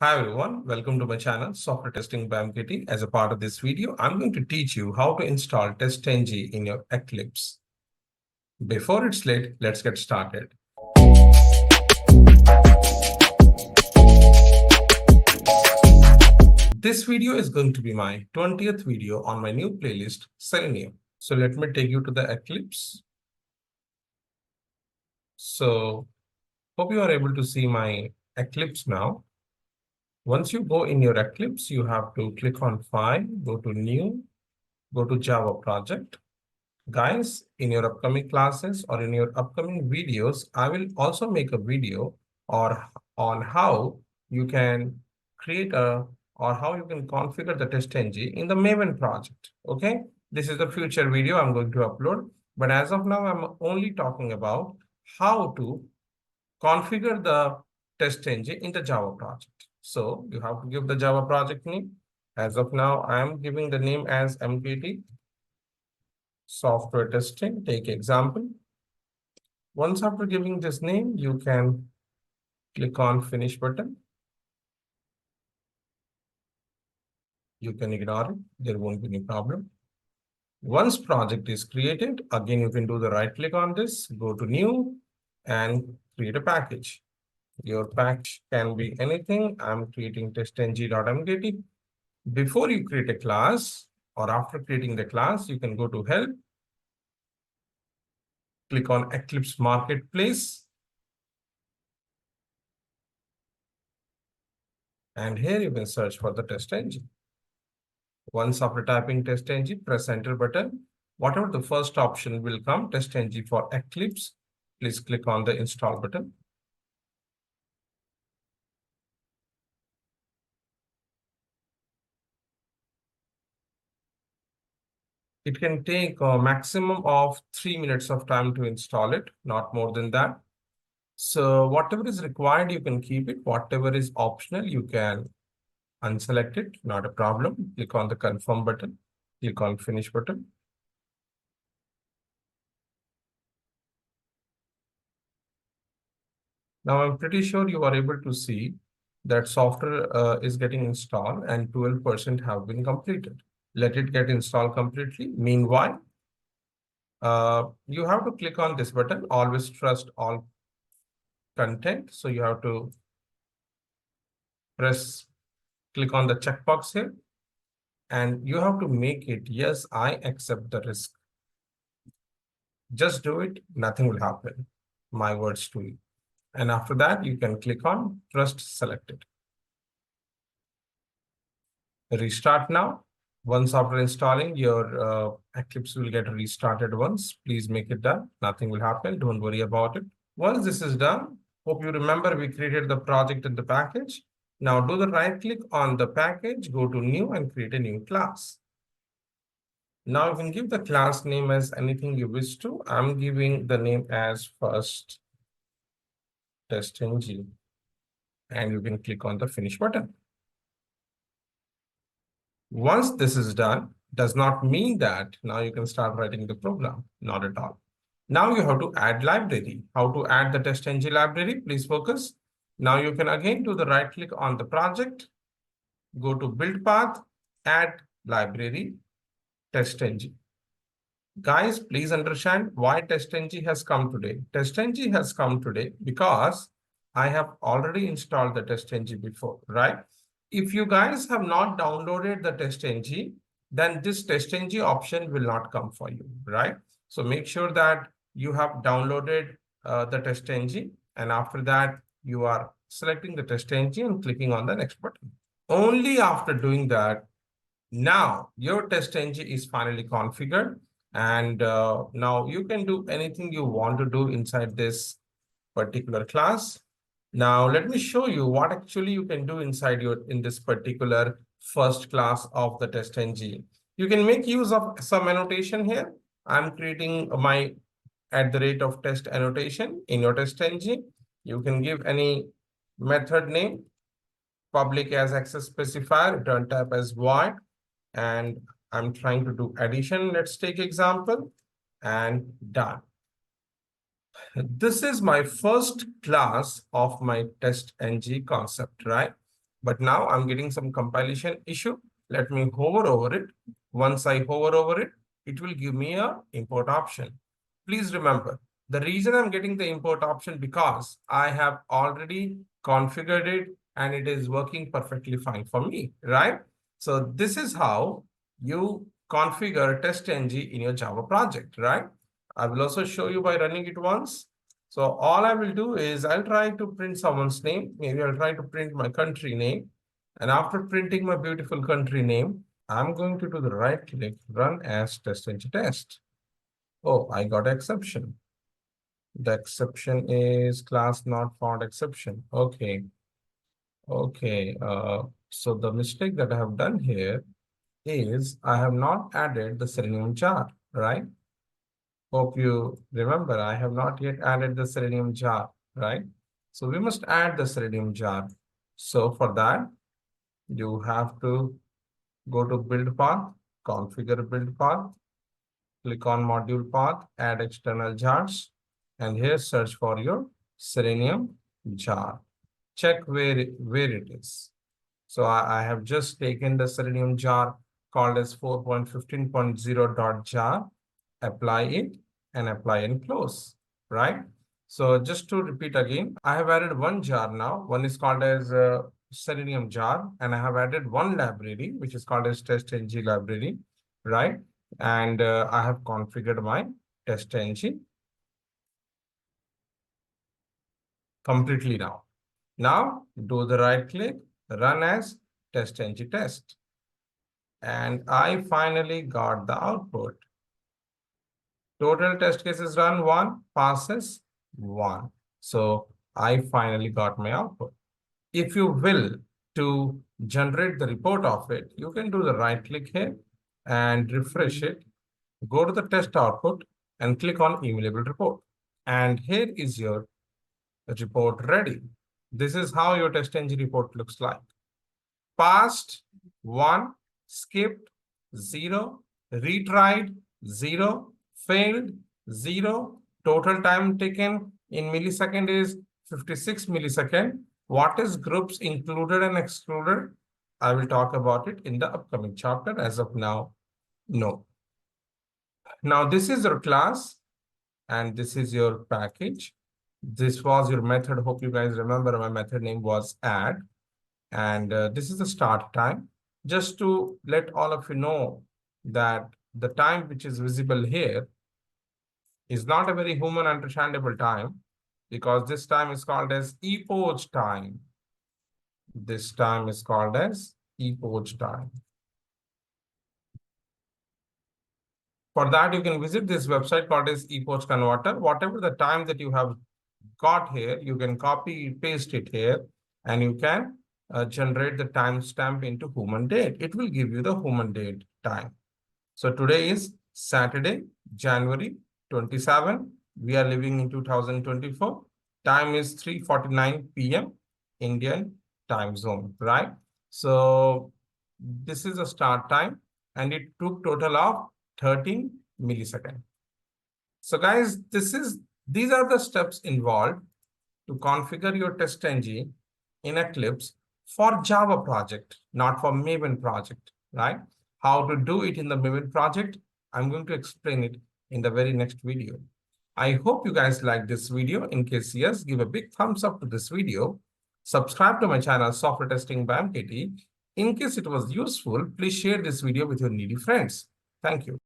Hi everyone, welcome to my channel Software Testing by MKT. As a part of this video, I'm going to teach you how to install TestNG in your Eclipse. Before it's late, let's get started. This video is going to be my 20th video on my new playlist, Selenium. So let me take you to the Eclipse. So hope you are able to see my Eclipse now. Once you go in your Eclipse, you have to click on File, go to New, go to Java Project. Guys, in your upcoming classes or in your upcoming videos, I will also make a video on how you can create or how you can configure the TestNG in the Maven project. Okay, this is the future video I'm going to upload. But as of now, I'm only talking about how to configure the TestNG in the Java project. So you have to give the Java project name. As of now, I am giving the name as MKT. Software testing, take example. Once after giving this name, you can click on finish button. You can ignore it. There won't be any problem. Once project is created, again, you can do the right click on this, go to new and create a package. Your package can be anything. I'm creating testng.mkt. Before you create a class or after creating the class, you can go to help, click on Eclipse Marketplace. And here you can search for the TestNG. Once after typing TestNG, press enter button. Whatever the first option will come, TestNG for Eclipse, please click on the install button. It can take a maximum of 3 minutes of time to install it, not more than that. So whatever is required, you can keep it. Whatever is optional, you can unselect it, not a problem. Click on the confirm button, click on finish button. Now I'm pretty sure you are able to see that software is getting installed and 12% have been completed. Let it get installed completely. Meanwhile, you have to click on this button, always trust all content. So you have to click on the checkbox here, and you have to make it, yes, I accept the risk. Just do it, nothing will happen. My words to you. And after that, you can click on trust selected. Restart now. Once after installing, your Eclipse will get restarted once. Please make it done. Nothing will happen. Don't worry about it. Once this is done, hope you remember we created the project and the package. Now do the right click on the package, go to new and create a new class. Now you can give the class name as anything you wish to. I'm giving the name as first TestNG, and you can click on the finish button. Once this is done, does not mean that now you can start writing the program. Not at all. Now you have to add library. How to add the TestNG library? Please focus. Now you can again do the right click on the project, go to build path, add library, TestNG. Guys, please understand why TestNG has come today. TestNG has come today because I have already installed the TestNG before, right? If you guys have not downloaded the TestNG, then this TestNG option will not come for you, right? So make sure that you have downloaded the TestNG, and after that, you are selecting the TestNG and clicking on the next button. Only after doing that, now your TestNG is finally configured, and now you can do anything you want to do inside this particular class. Now let me show you what actually you can do inside in this particular first class of the TestNG. You can make use of some annotation here. I'm creating my @test annotation in your TestNG. You can give any method name, public as access specifier, return type as void, and I'm trying to do addition. Let's take example and done. This is my first class of my TestNG concept, right? But now I'm getting some compilation issue. Let me hover over it. Once I hover over it, it will give me a import option. Please remember, the reason I'm getting the import option because I have already configured it and it is working perfectly fine for me, right? So this is how you configure TestNG in your Java project, right? I will also show you by running it once. So all I will do is I'll try to print someone's name. Maybe I'll try to print my country name. And after printing my beautiful country name, I'm going to do the right click, run as TestNG test. Oh, I got an exception. The exception is class not found exception. Okay. Okay. So the mistake that I have done here is I have not added the Selenium jar, right? Hope you remember, I have not yet added the Selenium jar, right? So we must add the Selenium jar. So for that, you have to go to build path, configure build path, click on module path, add external jars, and here search for your Selenium jar. Check where it is. So I have just taken the Selenium jar called as 4.15.0.jar, apply it and apply and close, right? So just to repeat again, I have added one jar now. One is called as Selenium jar, and I have added one library, which is called as TestNG library, right? And I have configured my TestNG completely now. Now do the right click, run as TestNG test. And I finally got the output. Total test cases run 1, passes 1. So I finally got my output. If you will to generate the report of it, you can do the right click here and refresh it. Go to the test output and click on emailable report. And here is your report ready. This is how your TestNG report looks like. Passed 1, skipped 0, retried 0, failed 0, total time taken in millisecond is 56 millisecond. What is groups included and excluded? I will talk about it in the upcoming chapter. As of now, no. Now this is your class and this is your package. This was your method. Hope you guys remember my method name was add. And this is the start time. Just to let all of you know that the time which is visible here is not a very human understandable time, because this time is called as epoch time. This time is called as epoch time. For that, you can visit this website called as epoch converter. Whatever the time that you have got here, you can copy paste it here, and you can generate the timestamp into human date. It will give you the human date time. So today is Saturday, January 27. We are living in 2024. Time is 3:49 p.m. Indian time zone, right? So this is the start time, and it took total of 13 milliseconds. So guys, these are the steps involved to configure your TestNG in Eclipse for Java project, not for Maven project, right? How to do it in the Maven project, I'm going to explain it in the very next video. I hope you guys like this video. In case yes, give a big thumbs up to this video. Subscribe to my channel, Software Testing by MKT. In case it was useful, please share this video with your needy friends. Thank you.